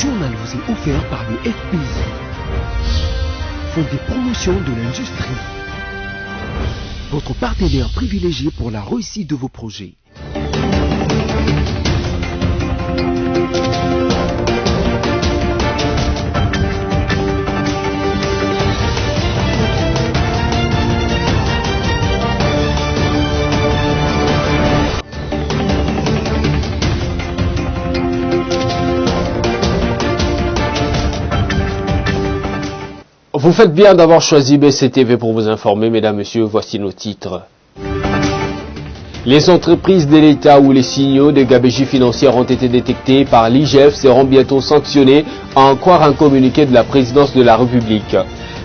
journal vous est offert par le FPI, Fonds des promotions de l'industrie, votre partenaire privilégié pour la réussite de vos projets. Vous faites bien d'avoir choisi BCTV pour vous informer, mesdames, messieurs, voici nos titres. Les entreprises de l'État où les signaux de gabegie financière ont été détectés par l'IGF seront bientôt sanctionnés, à en croire un communiqué de la présidence de la République.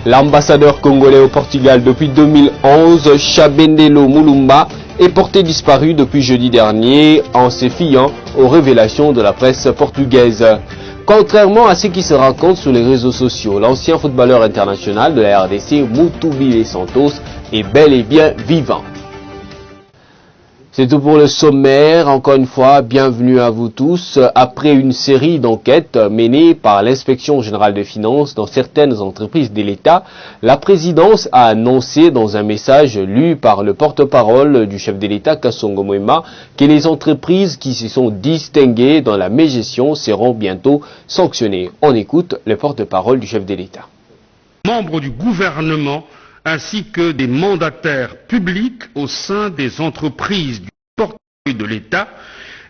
L'ambassadeur congolais au Portugal depuis 2011, Chabendelo Mulumba, est porté disparu depuis jeudi dernier en se fiant aux révélations de la presse portugaise. Contrairement à ce qui se raconte sur les réseaux sociaux, l'ancien footballeur international de la RDC, Mutubile Santos, est bel et bien vivant. C'est tout pour le sommaire. Encore une fois, bienvenue à vous tous. Après une série d'enquêtes menées par l'Inspection générale des finances dans certaines entreprises de l'État, la présidence a annoncé dans un message lu par le porte-parole du chef de l'État, Kasongo Mwema, que les entreprises qui se sont distinguées dans la mégestion seront bientôt sanctionnées. On écoute le porte-parole du chef de l'État. Membres du gouvernement ainsi que des mandataires publics au sein des entreprises du portefeuille de l'État,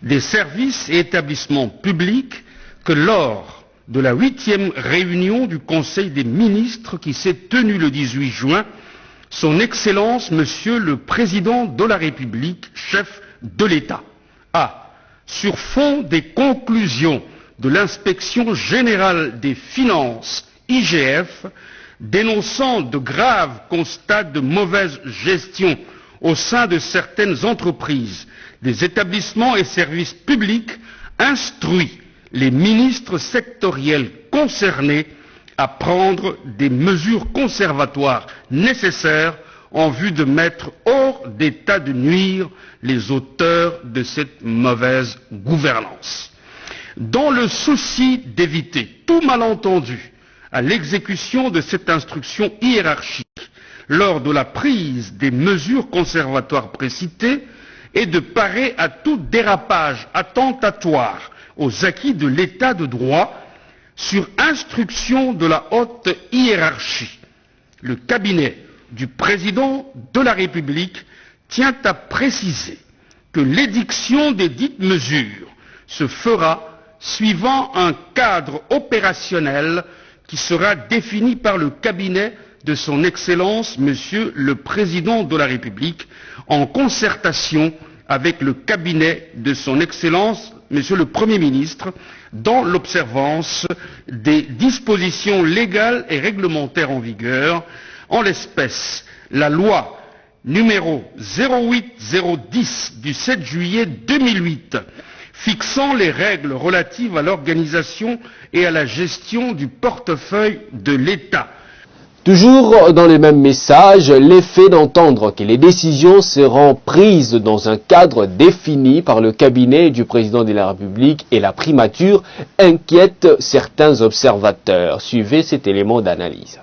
des services et établissements publics, que lors de la 8e réunion du Conseil des ministres qui s'est tenue le 18 juin, son Excellence, Monsieur le Président de la République, chef de l'État, a, sur fond des conclusions de l'Inspection générale des finances, IGF, dénonçant de graves constats de mauvaise gestion au sein de certaines entreprises, des établissements et services publics, instruit les ministres sectoriels concernés à prendre des mesures conservatoires nécessaires en vue de mettre hors d'état de nuire les auteurs de cette mauvaise gouvernance. Dans le souci d'éviter tout malentendu à l'exécution de cette instruction hiérarchique lors de la prise des mesures conservatoires précitées et de parer à tout dérapage attentatoire aux acquis de l'état de droit, sur instruction de la haute hiérarchie, le cabinet du président de la République tient à préciser que l'édiction des dites mesures se fera suivant un cadre opérationnel qui sera défini par le cabinet de son Excellence, Monsieur le Président de la République, en concertation avec le cabinet de son Excellence, Monsieur le Premier ministre, dans l'observance des dispositions légales et réglementaires en vigueur, en l'espèce la loi numéro 08010 du 7 juillet 2008, fixant les règles relatives à l'organisation et à la gestion du portefeuille de l'État. Toujours dans les mêmes messages, l'effet d'entendre que les décisions seront prises dans un cadre défini par le cabinet du président de la République et la primature inquiète certains observateurs. Suivez cet élément d'analyse.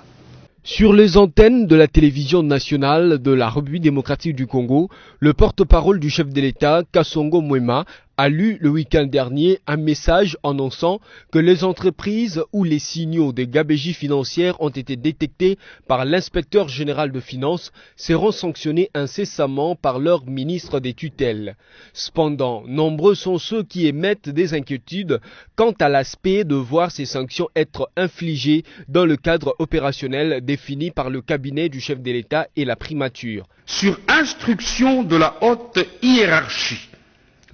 Sur les antennes de la télévision nationale de la République démocratique du Congo, le porte-parole du chef de l'État, Kasongo Mwema, a lu le week-end dernier un message annonçant que les entreprises où les signaux de gabegie financière ont été détectés par l'inspecteur général de finances seront sanctionnés incessamment par leur ministre des tutelles. Cependant, nombreux sont ceux qui émettent des inquiétudes quant à l'aspect de voir ces sanctions être infligées dans le cadre opérationnel défini par le cabinet du chef de l'État et la primature. Sur instruction de la haute hiérarchie,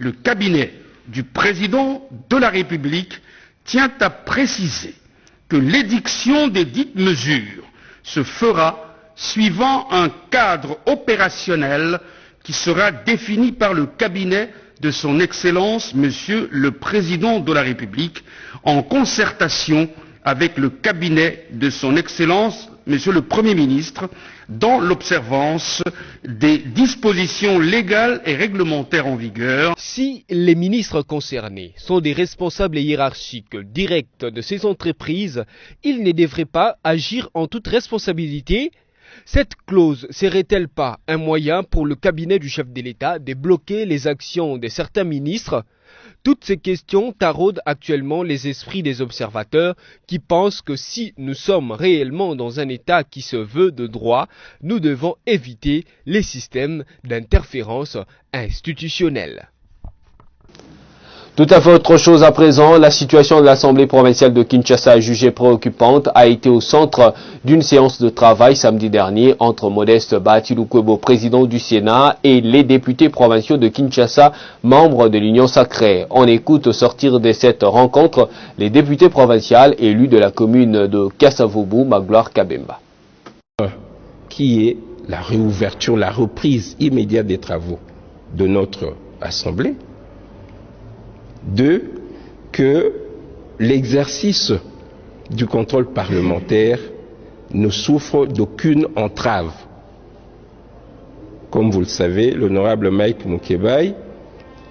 le cabinet du président de la République tient à préciser que l'édiction des dites mesures se fera suivant un cadre opérationnel qui sera défini par le cabinet de son Excellence, Monsieur le Président de la République, en concertation avec le cabinet de son Excellence, Monsieur le Premier ministre, dans l'observance des dispositions légales et réglementaires en vigueur. Si les ministres concernés sont des responsables hiérarchiques directs de ces entreprises, ils ne devraient pas agir en toute responsabilité. Cette clause serait-elle pas un moyen pour le cabinet du chef de l'État de bloquer les actions de certains ministres? Toutes ces questions taraudent actuellement les esprits des observateurs qui pensent que si nous sommes réellement dans un État qui se veut de droit, nous devons éviter les systèmes d'interférence institutionnelle. Tout à fait autre chose à présent, la situation de l'Assemblée provinciale de Kinshasa jugée préoccupante a été au centre d'une séance de travail samedi dernier entre Modeste Bahati-Lukwebo, président du Sénat, et les députés provinciaux de Kinshasa, membres de l'Union sacrée. On écoute au sortir de cette rencontre les députés provinciaux élus de la commune de Kasavubu, Magloire Kabemba. Qui est la réouverture, la reprise immédiate des travaux de notre Assemblée. 2, que l'exercice du contrôle parlementaire ne souffre d'aucune entrave. Comme vous le savez, l'honorable Mike Mukebai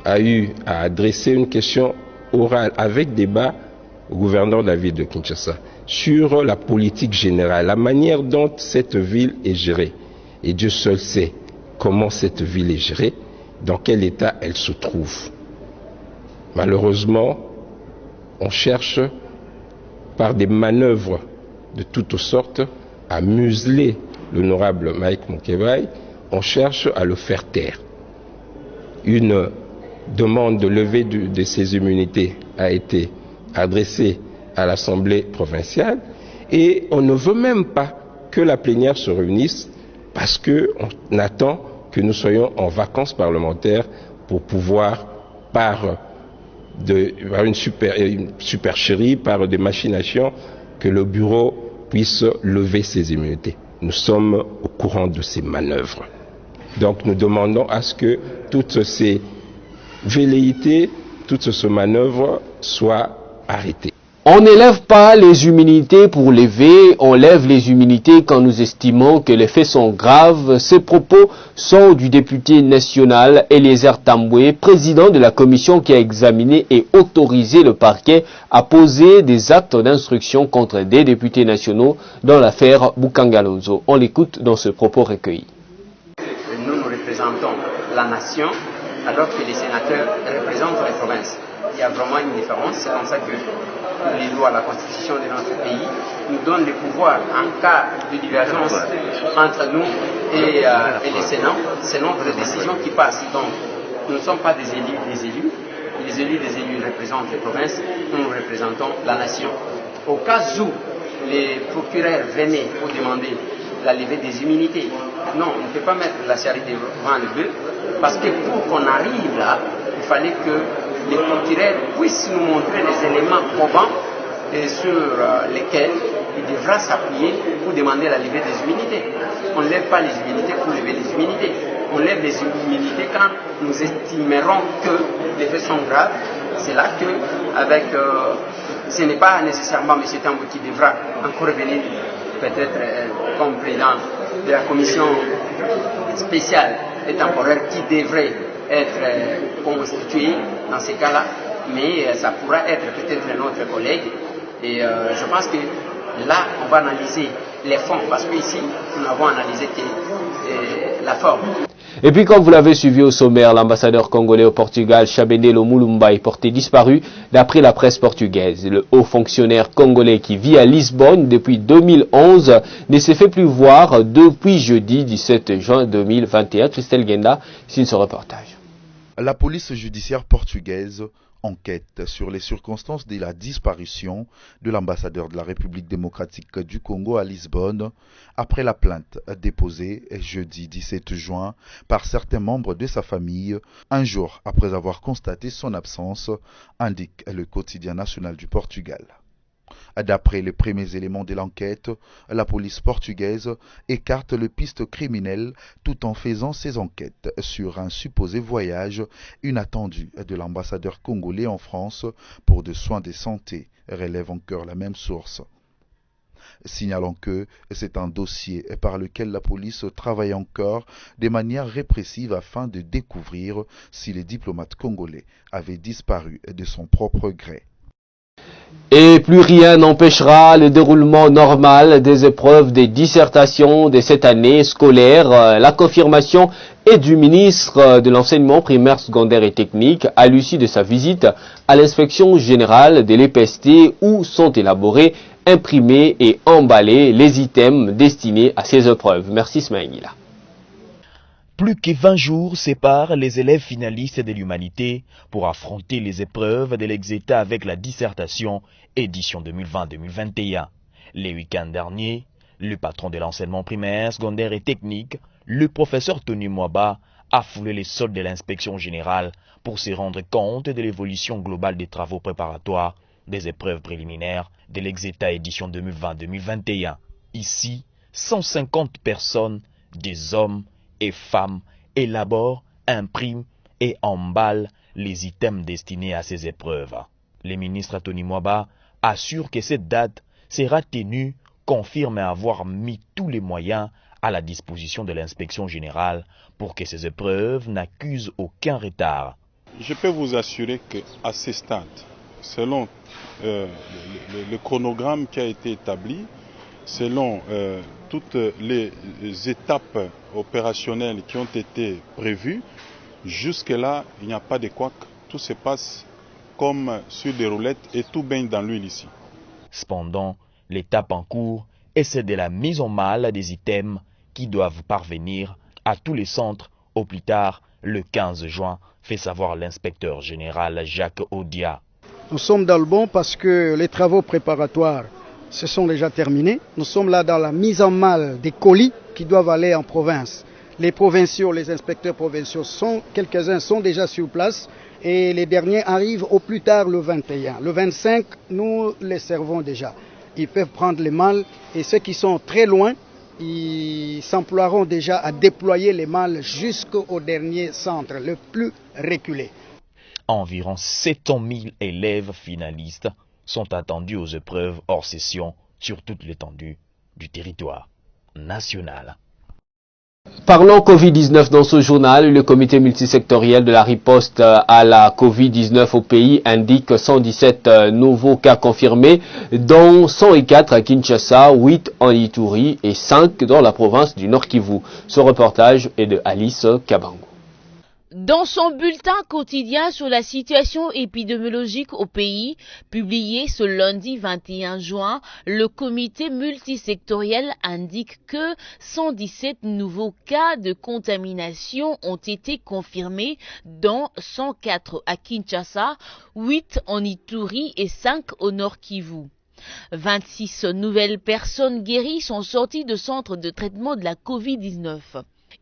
a eu à adresser une question orale avec débat au gouverneur de la ville de Kinshasa sur la politique générale, la manière dont cette ville est gérée. Et Dieu seul sait comment cette ville est gérée, dans quel état elle se trouve. Malheureusement, on cherche par des manœuvres de toutes sortes à museler l'honorable Mike Mukebai, on cherche à le faire taire. Une demande de levée de ses immunités a été adressée à l'Assemblée provinciale et on ne veut même pas que la plénière se réunisse parce qu'on attend que nous soyons en vacances parlementaires pour pouvoir, par une supercherie, par des machinations, que le bureau puisse lever ses immunités. Nous sommes au courant de ces manœuvres. Donc nous demandons à ce que toutes ces velléités, toutes ces manœuvres soient arrêtées. On n'élève pas les immunités pour lever, on lève les immunités quand nous estimons que les faits sont graves. Ces propos sont du député national Eliezer Tambwe, président de la commission qui a examiné et autorisé le parquet à poser des actes d'instruction contre des députés nationaux dans l'affaire Bukangalonzo. On l'écoute dans ce propos recueilli. Nous représentons la nation alors que les sénateurs représentent les provinces. Il y a vraiment une différence, c'est comme ça que les lois, la constitution de notre pays nous donne le pouvoir en cas de divergence entre nous et les Sénats. C'est notre décision qui passe. Donc nous ne sommes pas des élus des élus. Les élus des élus représentent les provinces, nous représentons la nation. Au cas où les procureurs venaient pour demander la levée des immunités, non, on ne peut pas mettre la charité devant le bœuf, parce que pour qu'on arrive là, il fallait que les procureurs puissent nous montrer les éléments probants sur lesquels il devra s'appuyer pour demander la levée des immunités. On ne lève pas les immunités pour lever les immunités. On lève les immunités quand nous estimerons que les faits sont graves. C'est là que, avec, ce n'est pas nécessairement M. Tambwe qui devra encore venir, peut-être comme président de la commission spéciale et temporaire qui devrait être constitué dans ces cas-là, mais ça pourra être peut-être notre collègue. Et je pense que là, on va analyser les fonds, parce qu'ici, nous n'avons analysé que la forme. Et puis, comme vous l'avez suivi au sommaire, l'ambassadeur congolais au Portugal, Chabendelo Mulumba, est porté disparu d'après la presse portugaise. Le haut fonctionnaire congolais qui vit à Lisbonne depuis 2011 ne s'est fait plus voir depuis jeudi 17 juin 2021. Christelle Genda signe ce reportage. La police judiciaire portugaise enquête sur les circonstances de la disparition de l'ambassadeur de la République démocratique du Congo à Lisbonne après la plainte déposée jeudi 17 juin par certains membres de sa famille, un jour après avoir constaté son absence, indique le quotidien national du Portugal. D'après les premiers éléments de l'enquête, la police portugaise écarte les pistes criminelles tout en faisant ses enquêtes sur un supposé voyage inattendu de l'ambassadeur congolais en France pour des soins de santé, relève encore la même source. signalant que c'est un dossier par lequel la police travaille encore de manière répressive afin de découvrir si les diplomates congolais avaient disparu de son propre gré. Et plus rien n'empêchera le déroulement normal des épreuves des dissertations de cette année scolaire. La confirmation est du ministre de l'enseignement primaire, secondaire et technique à l'issue de sa visite à l'inspection générale de l'EPST où sont élaborés, imprimés et emballés les items destinés à ces épreuves. Merci Smaïla. Plus que 20 jours séparent les élèves finalistes de l'humanité pour affronter les épreuves de l'exéta avec la dissertation édition 2020-2021. Les week-ends derniers, le patron de l'enseignement primaire, secondaire et technique, le professeur Tony Mwaba, a foulé les sols de l'inspection générale pour se rendre compte de l'évolution globale des travaux préparatoires des épreuves préliminaires de l'exéta édition 2020-2021. Ici, 150 personnes, des hommes et femmes, élaborent, impriment et emballent les items destinés à ces épreuves. Le ministre Tony Mwaba assure que cette date sera tenue, confirme avoir mis tous les moyens à la disposition de l'inspection générale pour que ces épreuves n'accusent aucun retard. Je peux vous assurer qu'à ce stade, selon le chronogramme qui a été établi, selon toutes les étapes opérationnelles qui ont été prévues, jusque-là, il n'y a pas de couac. Tout se passe comme sur des roulettes et tout baigne dans l'huile ici. Cependant, l'étape en cours est celle de la mise en malle des items qui doivent parvenir à tous les centres au plus tard le 15 juin, fait savoir l'inspecteur général Jacques Odia. Nous sommes dans le bon parce que les travaux préparatoires se sont déjà terminés. Nous sommes là dans la mise en malle des colis qui doivent aller en province. Les provinciaux, les inspecteurs provinciaux, quelques-uns sont déjà sur place et les derniers arrivent au plus tard le 21. Le 25, nous les servons déjà. Ils peuvent prendre les malles et ceux qui sont très loin, ils s'emploieront déjà à déployer les malles jusqu'au dernier centre, le plus reculé. Environ 700 000 élèves finalistes sont attendus aux épreuves hors session sur toute l'étendue du territoire national. Parlons Covid-19 dans ce journal. Le comité multisectoriel de la riposte à la Covid-19 au pays indique 117 nouveaux cas confirmés, dont 104 à Kinshasa, 8 en Ituri et 5 dans la province du Nord Kivu. Ce reportage est de Alice Kabango. Dans son bulletin quotidien sur la situation épidémiologique au pays, publié ce lundi 21 juin, le comité multisectoriel indique que 117 nouveaux cas de contamination ont été confirmés, dont 104 à Kinshasa, 8 en Ituri et 5 au Nord Kivu. 26 nouvelles personnes guéries sont sorties de centres de traitement de la Covid-19.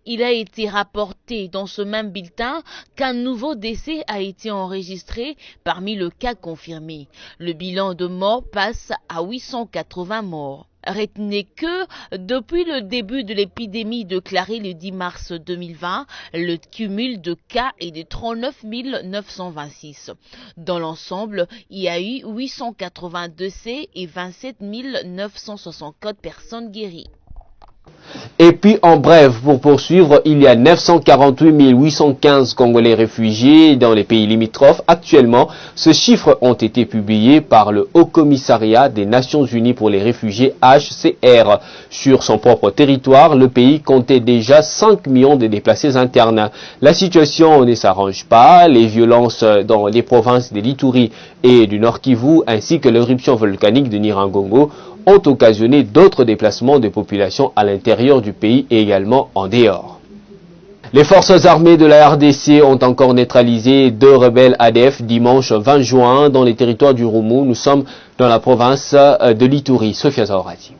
Il a été rapporté dans ce même bulletin qu'un nouveau décès a été enregistré parmi les cas confirmés. Le bilan de morts passe à 880 morts. Retenez que, depuis le début de l'épidémie déclarée le 10 mars 2020, le cumul de cas est de 39 926. Dans l'ensemble, il y a eu 880 décès et 27 964 personnes guéries. Et puis en bref, pour poursuivre, il y a 948 815 Congolais réfugiés dans les pays limitrophes. Actuellement, ces chiffres ont été publiés par le Haut Commissariat des Nations Unies pour les réfugiés HCR. Sur son propre territoire, le pays comptait déjà 5 millions de déplacés internes. La situation ne s'arrange pas. Les violences dans les provinces de l'Ituri et du Nord Kivu ainsi que l'éruption volcanique de Nyiragongo ont occasionné d'autres déplacements de populations à l'intérieur du pays et également en dehors. Les forces armées de la RDC ont encore neutralisé 2 rebelles ADF dimanche 20 juin dans les territoires du Roumou. Nous sommes dans la province de l'Ituri. Sophia Zaorati.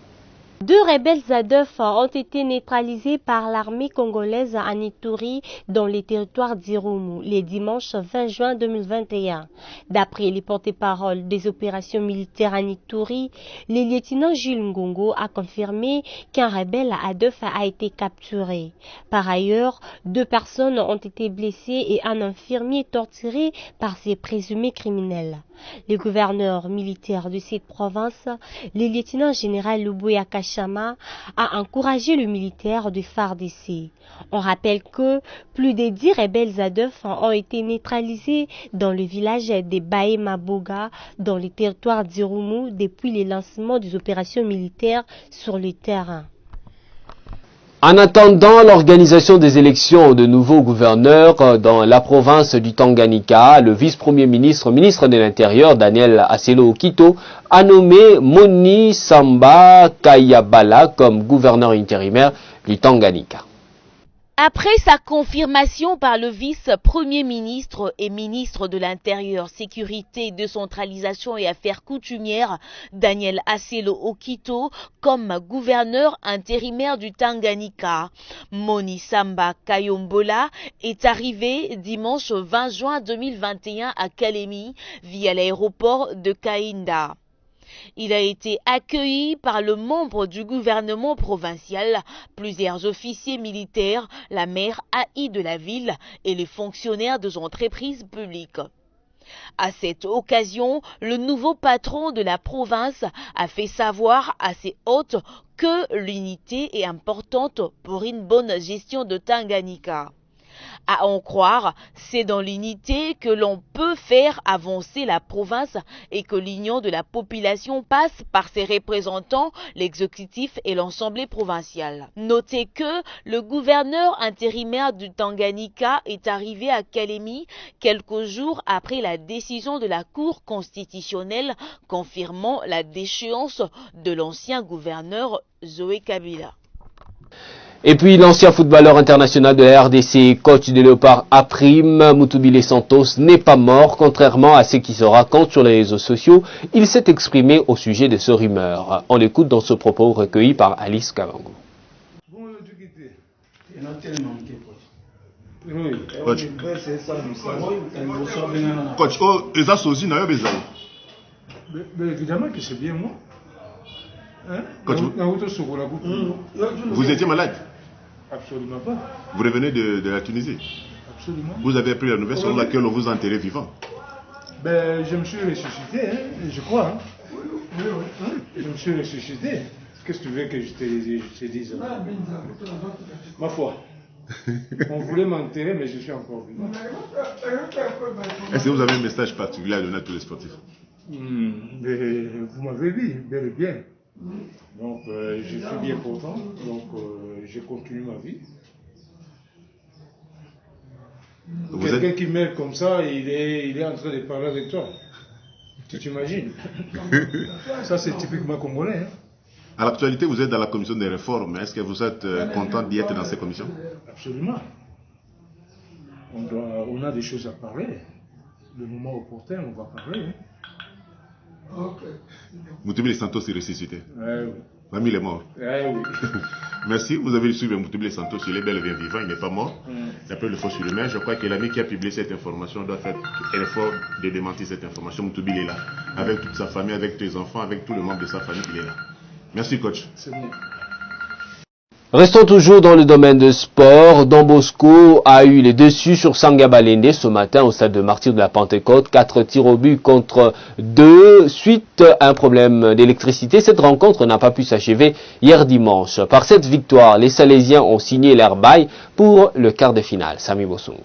2 rebelles ADF ont été neutralisés par l'armée congolaise en Ituri dans les territoires d'Irumu le dimanche 20 juin 2021. D'après les porte-parole des opérations militaires en Ituri, le lieutenant Jules Ngongo a confirmé qu'un rebelle ADF a été capturé. Par ailleurs, 2 personnes ont été blessées et un infirmier torturé par ces présumés criminels. Le gouverneur militaire de cette province, le lieutenant-général Lubuya Kashama, a encouragé le militaire de FARDC. On rappelle que plus de 10 rebelles ADF ont été neutralisés dans le village de Baé-Maboga, dans le territoire d'Irumu, depuis le lancement des opérations militaires sur le terrain. En attendant l'organisation des élections de nouveaux gouverneurs dans la province du Tanganyika, le vice-premier ministre, ministre de l'Intérieur, Daniel Aselo Okito, a nommé Moni Samba Kayabala comme gouverneur intérimaire du Tanganyika. Après sa confirmation par le vice-premier ministre et ministre de l'Intérieur, Sécurité, Décentralisation et Affaires coutumières, Daniel Aselo Okito, comme gouverneur intérimaire du Tanganyika, Moni Samba Kayombola est arrivé dimanche 20 juin 2021 à Kalemi via l'aéroport de Kainda. Il a été accueilli par le membre du gouvernement provincial, plusieurs officiers militaires, la maire AI de la ville et les fonctionnaires des entreprises publiques. À cette occasion, le nouveau patron de la province a fait savoir à ses hôtes que l'unité est importante pour une bonne gestion de Tanganyika. À en croire, c'est dans l'unité que l'on peut faire avancer la province et que l'union de la population passe par ses représentants, l'exécutif et l'Assemblée provinciale. Notez que le gouverneur intérimaire du Tanganyika est arrivé à Kalemi quelques jours après la décision de la Cour constitutionnelle confirmant la déchéance de l'ancien gouverneur Zoé Kabila. Et puis l'ancien footballeur international de la RDC, coach des Léopards Aprim, Mutubile Santos, n'est pas mort, contrairement à ce qui se raconte sur les réseaux sociaux. Il s'est exprimé au sujet de ce rumeur. On l'écoute dans ce propos recueilli par Alice Kavango. Coach, évidemment que c'est bien moi. Hein? Coach, vous étiez malade? Absolument pas. Vous revenez de la Tunisie? Absolument. Vous avez appris la nouvelle selon laquelle on vous a enterré vivant? Ben, je me suis ressuscité, hein, je crois. Hein. Je me suis ressuscité. Qu'est-ce que tu veux que je te dise? Ma foi. On voulait m'enterrer, mais je suis encore vivant. Est-ce que vous avez un message particulier à donner à tous les sportifs? Mais vous m'avez dit, bel et bien. Donc, je suis bien content, donc je continue ma vie. Quelqu'un qui meurt comme ça, il est en train de parler avec toi. Tu t'imagines? Ça, c'est typiquement congolais. Hein? À l'actualité, vous êtes dans la commission des réformes. Est-ce que vous êtes content d'y être dans ces commissions? Absolument. On a des choses à parler. Le moment opportun, on va parler. Hein? Okay. Mutubile Santos est ressuscité. Oui. Parmi les morts. Oui. Merci, vous avez suivi Mutubile Santos, il est bel et bien vivant, il n'est pas mort. D'après le faux sur le main, je crois que l'ami qui a publié cette information doit faire l'effort de démentir cette information. Mutubile est là, avec toute sa famille, avec tous les enfants, avec tout le membre de sa famille, il est là. Merci coach. C'est bon. Restons toujours dans le domaine de sport. Don Bosco a eu les dessus sur Sanga Balende ce matin au stade de Martyrs de la Pentecôte. 4 tirs au but contre 2 suite à un problème d'électricité. Cette rencontre n'a pas pu s'achever hier dimanche. Par cette victoire, les Salésiens ont signé leur bail pour le quart de finale. Sami Bossongo.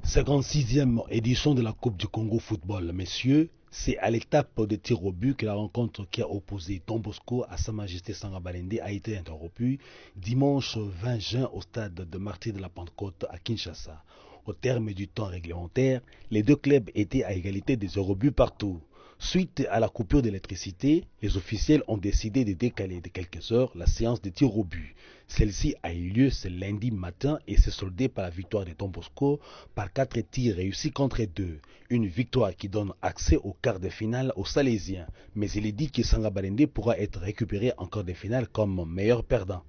56e édition de la Coupe du Congo Football, messieurs. C'est à l'étape de tir au but que la rencontre qui a opposé Don Bosco à Sa Majesté Sanga Balende a été interrompue dimanche 20 juin au stade de Martyrs de la Pentecôte à Kinshasa. Au terme du temps réglementaire, les deux clubs étaient à égalité des 0 buts partout. Suite à la coupure d'électricité, les officiels ont décidé de décaler de quelques heures la séance de tir au but. Celle-ci a eu lieu ce lundi matin et s'est soldée par la victoire de Don Bosco par 4 tirs réussis contre 2. Une victoire qui donne accès au quart de finale aux Salésiens. Mais il est dit que Sanga Balende pourra être récupéré en quart de finale comme meilleur perdant.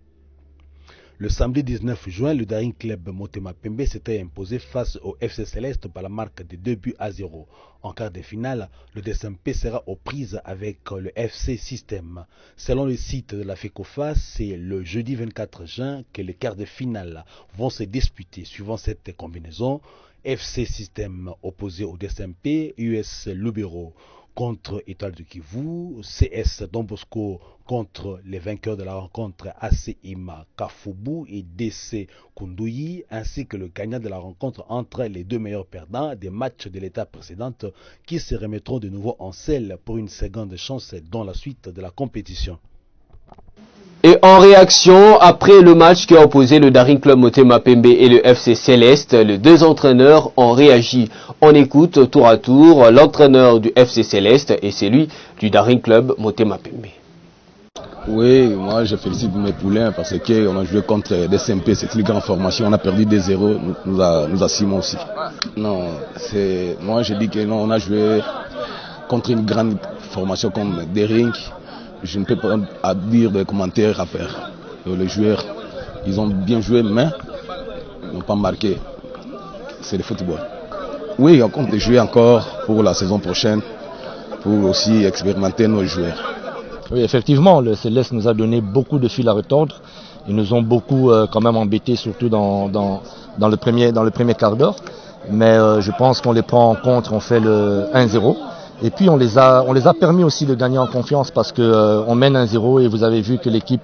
Le samedi 19 juin, le Daring Club Motema Pembe s'était imposé face au FC Céleste par la marque de 2-0. En quart de finale, le DSMP sera aux prises avec le FC System. Selon le site de la FECOFA, c'est le jeudi 24 juin que les quarts de finale vont se disputer. Suivant cette combinaison, FC Système opposé au DSMP, US Lubero contre Étoile de Kivu, CS Don Bosco contre les vainqueurs de la rencontre ACIMA Kafubu et DC Kunduyi, ainsi que le gagnant de la rencontre entre les deux meilleurs perdants des matchs de l'étape précédente qui se remettront de nouveau en selle pour une seconde chance dans la suite de la compétition. Et en réaction, après le match qui a opposé le Daring Club Motema Pembe et le FC Céleste, les deux entraîneurs ont réagi. On écoute tour à tour l'entraîneur du FC Céleste et celui du Daring Club Motema Pembe. Oui, moi je félicite mes poulains parce qu'on a joué contre des SMP, c'est une grande formation, on a perdu des 0, nous a Simon aussi. Non, moi je dis que non, on a joué contre une grande formation comme Daring. Je ne peux pas dire des commentaires à faire. Les joueurs, ils ont bien joué, mais ils n'ont pas marqué. C'est le football. Oui, on compte jouer encore pour la saison prochaine, pour aussi expérimenter nos joueurs. Oui, effectivement, le Céleste nous a donné beaucoup de fil à retordre. Ils nous ont beaucoup quand même embêtés, surtout dans le premier quart d'heure. Mais je pense qu'on les prend en compte, on fait le 1-0. Et puis on les a permis aussi de gagner en confiance parce que on mène 1-0 et vous avez vu que l'équipe,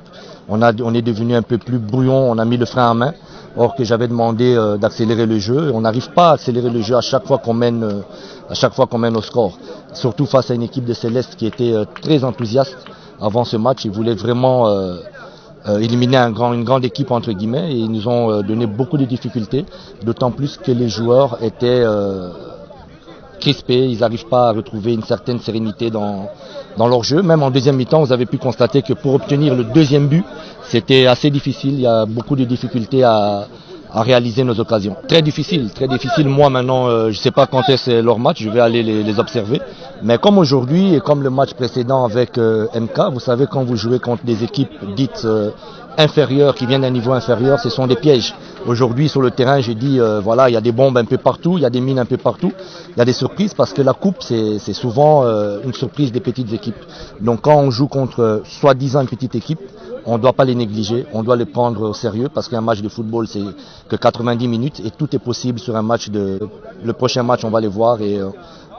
on est devenu un peu plus brouillon, on a mis le frein à main. Or que j'avais demandé d'accélérer le jeu, on n'arrive pas à accélérer le jeu à chaque fois qu'on mène au score. Surtout face à une équipe de Céleste qui était très enthousiaste avant ce match, ils voulaient vraiment éliminer une grande équipe entre guillemets et ils nous ont donné beaucoup de difficultés, d'autant plus que les joueurs étaient crispés, ils n'arrivent pas à retrouver une certaine sérénité dans leur jeu. Même en deuxième mi-temps, vous avez pu constater que pour obtenir le deuxième but, c'était assez difficile. Il y a beaucoup de difficultés à réaliser nos occasions. Très difficile. Moi maintenant, je ne sais pas quand est-ce leur match, je vais aller les observer. Mais comme aujourd'hui et comme le match précédent avec MK, vous savez quand vous jouez contre des équipes dites inférieures, qui viennent d'un niveau inférieur, ce sont des pièges. Aujourd'hui sur le terrain, j'ai dit voilà, il y a des bombes un peu partout, il y a des mines un peu partout, il y a des surprises parce que la coupe c'est souvent une surprise des petites équipes. Donc quand on joue contre soi-disant une petite équipe, on ne doit pas les négliger, on doit les prendre au sérieux parce qu'un match de football c'est que 90 minutes et tout est possible sur un match le prochain match on va les voir et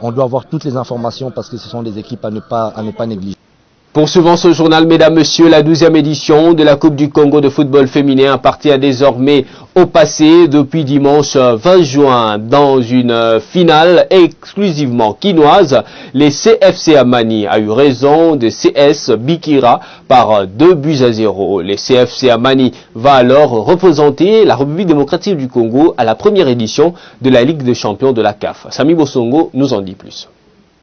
on doit avoir toutes les informations parce que ce sont des équipes à ne pas négliger. Poursuivons ce journal, mesdames, messieurs, la 12e édition de la Coupe du Congo de football féminin appartient désormais au passé depuis dimanche 20 juin. Dans une finale exclusivement quinoise, les CFC Amani a eu raison de CS Bikira par 2-0. Les CFC Amani va alors représenter la République démocratique du Congo à la première édition de la Ligue des champions de la CAF. Sami Bosongo nous en dit plus.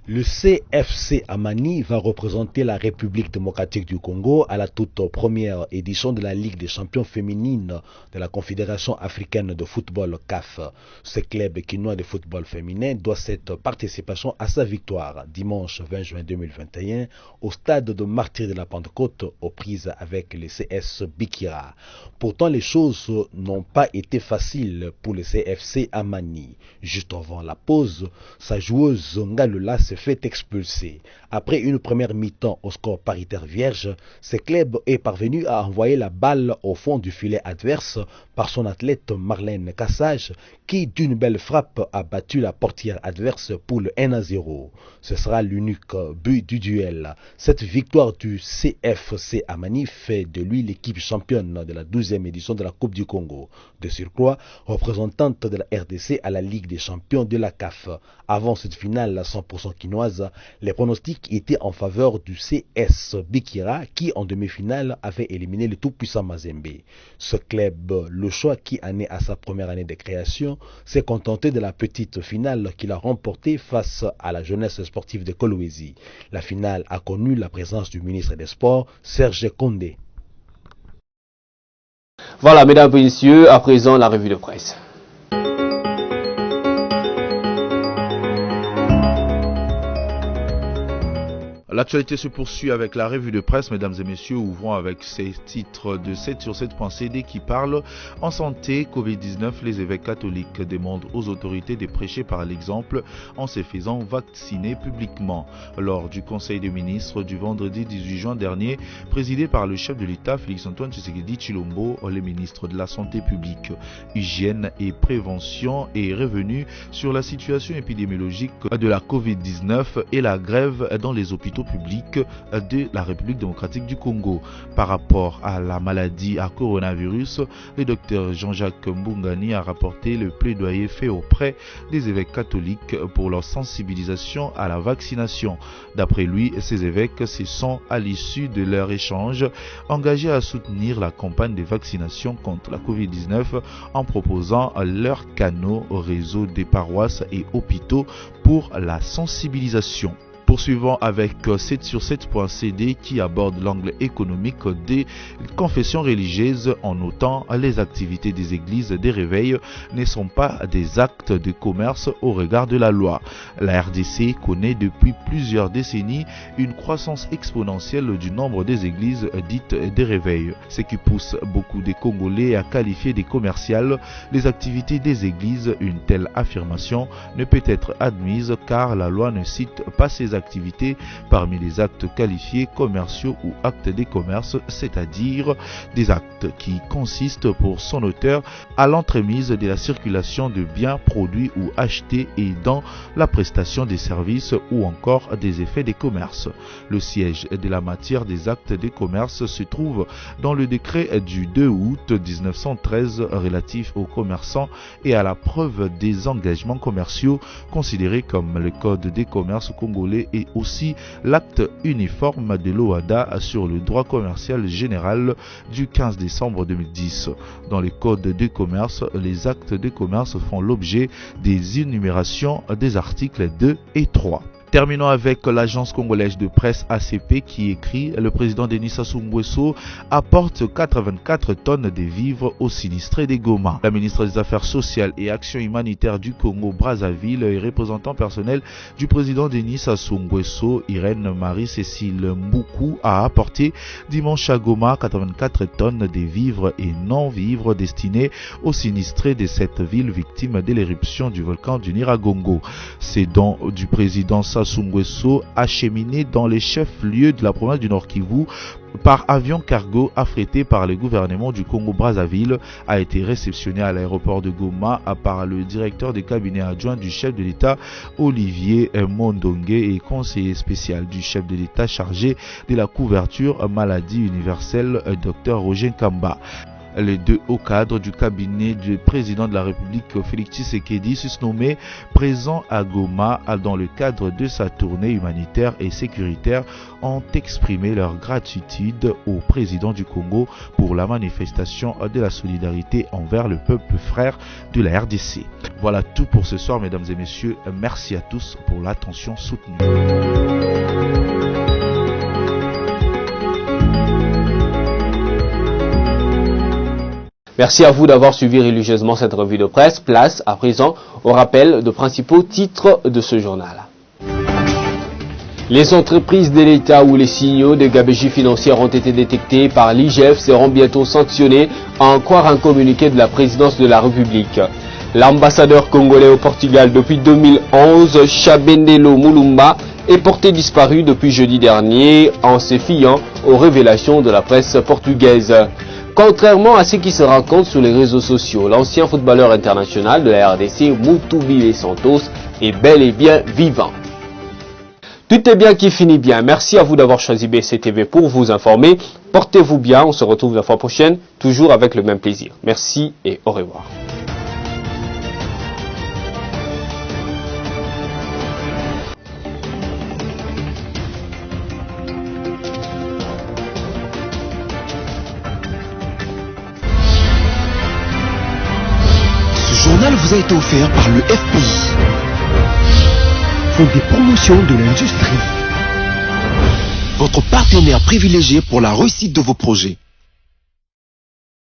Le CFC Amani va représenter la République démocratique du Congo à la toute première édition de la Ligue des champions féminines de la Confédération africaine de football CAF. Ce club quinois de football féminin doit cette participation à sa victoire dimanche 20 juin 2021 au stade de Martyrs de la Pentecôte aux prises avec le CS Bikira. Pourtant, les choses n'ont pas été faciles pour le CFC Amani. Juste avant la pause, sa joueuse Zonga Lula se fait expulser. Après une première mi-temps au score paritaire vierge, ce club est parvenu à envoyer la balle au fond du filet adverse par son athlète Marlène Cassage qui d'une belle frappe a battu la portière adverse pour le 1-0. Ce sera l'unique but du duel. Cette victoire du CFC Amani fait de lui l'équipe championne de la 12e édition de la Coupe du Congo. De surcroît, représentante de la RDC à la Ligue des champions de la CAF. Avant cette finale à 100% quinoise, les pronostics étaient en faveur du CS Bikira qui en demi-finale avait éliminé le tout-puissant Mazembe. Ce club, le choix qui en est à sa première année de création, s'est contenté de la petite finale qu'il a remportée face à la jeunesse sportive de Kolwezi. La finale a connu la présence du ministre des Sports, Serge Condé. Voilà, mesdames et messieurs, à présent la revue de presse. L'actualité se poursuit avec la revue de presse, mesdames et messieurs. Ouvrons avec ces titres de 7 sur 7.cd qui parlent en santé Covid-19. Les évêques catholiques demandent aux autorités de prêcher par l'exemple en se faisant vacciner publiquement. Lors du Conseil des ministres du vendredi 18 juin dernier, présidé par le chef de l'État Félix-Antoine Tshisekedi Tshilombo, le ministre de la Santé publique, Hygiène et Prévention est revenu sur la situation épidémiologique de la Covid-19 et la grève dans les hôpitaux public de la République démocratique du Congo. Par rapport à la maladie à coronavirus, le docteur Jean-Jacques Mbungani a rapporté le plaidoyer fait auprès des évêques catholiques pour leur sensibilisation à la vaccination. D'après lui, ces évêques se sont, à l'issue de leur échange, engagés à soutenir la campagne de vaccination contre la Covid-19 en proposant leurs canaux au réseau des paroisses et hôpitaux pour la sensibilisation. Poursuivons avec 7 sur 7.cd qui aborde l'angle économique des confessions religieuses en notant les activités des églises des réveils ne sont pas des actes de commerce au regard de la loi. La RDC connaît depuis plusieurs décennies une croissance exponentielle du nombre des églises dites des réveils, ce qui pousse beaucoup de Congolais à qualifier de commerciales les activités des églises. Une telle affirmation ne peut être admise car la loi ne cite pas ces activités parmi les actes qualifiés commerciaux ou actes de commerce, c'est-à-dire des actes qui consistent pour son auteur à l'entremise de la circulation de biens, produits ou achetés et dans la prestation des services ou encore des effets des commerces. Le siège de la matière des actes de commerce se trouve dans le décret du 2 août 1913 relatif aux commerçants et à la preuve des engagements commerciaux considérés comme le Code des commerces congolais et aussi l'acte uniforme de l'OADA sur le droit commercial général du 15 décembre 2010. Dans les codes de commerce, les actes de commerce font l'objet des énumérations des articles 2 et 3. Terminons avec l'agence congolaise de presse ACP qui écrit « Le président Denis Sassou Nguesso apporte 84 tonnes de vivres aux sinistrés des Goma ». La ministre des Affaires sociales et Action humanitaire du Congo-Brazzaville et représentant personnel du président Denis Sassou Nguesso, Irène Marie-Cécile Mboukou, a apporté dimanche à Goma 84 tonnes de vivres et non-vivres destinés aux sinistrés de cette ville victime de l'éruption du volcan du Nyiragongo. Ces dons du président Sassou Nguesso acheminé dans les chefs-lieux de la province du Nord Kivu par avion cargo affrété par le gouvernement du Congo-Brazzaville a été réceptionné à l'aéroport de Goma par le directeur des cabinets adjoints du chef de l'État Olivier Mondongue et conseiller spécial du chef de l'État chargé de la couverture maladie universelle Dr Roger Kamba. Les deux hauts cadres du cabinet du président de la République Félix Tshisekedi, susnommés présents à Goma dans le cadre de sa tournée humanitaire et sécuritaire, ont exprimé leur gratitude au président du Congo pour la manifestation de la solidarité envers le peuple frère de la RDC. Voilà tout pour ce soir, mesdames et messieurs. Merci à tous pour l'attention soutenue. Merci à vous d'avoir suivi religieusement cette revue de presse. Place à présent au rappel de principaux titres de ce journal. Les entreprises de l'État où les signaux de gabegie financière ont été détectés par l'IGF seront bientôt sanctionnés, à en croire un communiqué de la présidence de la République. L'ambassadeur congolais au Portugal depuis 2011, Chabendelo Mulumba, est porté disparu depuis jeudi dernier en se fiant aux révélations de la presse portugaise. Contrairement à ce qui se raconte sur les réseaux sociaux, l'ancien footballeur international de la RDC, Mutubile Santos, est bel et bien vivant. Tout est bien qui finit bien. Merci à vous d'avoir choisi BCTV pour vous informer. Portez-vous bien, on se retrouve la fois prochaine, toujours avec le même plaisir. Merci et au revoir. Ce journal vous a été offert par le FPI, Fonds des promotions de l'industrie, votre partenaire privilégié pour la réussite de vos projets.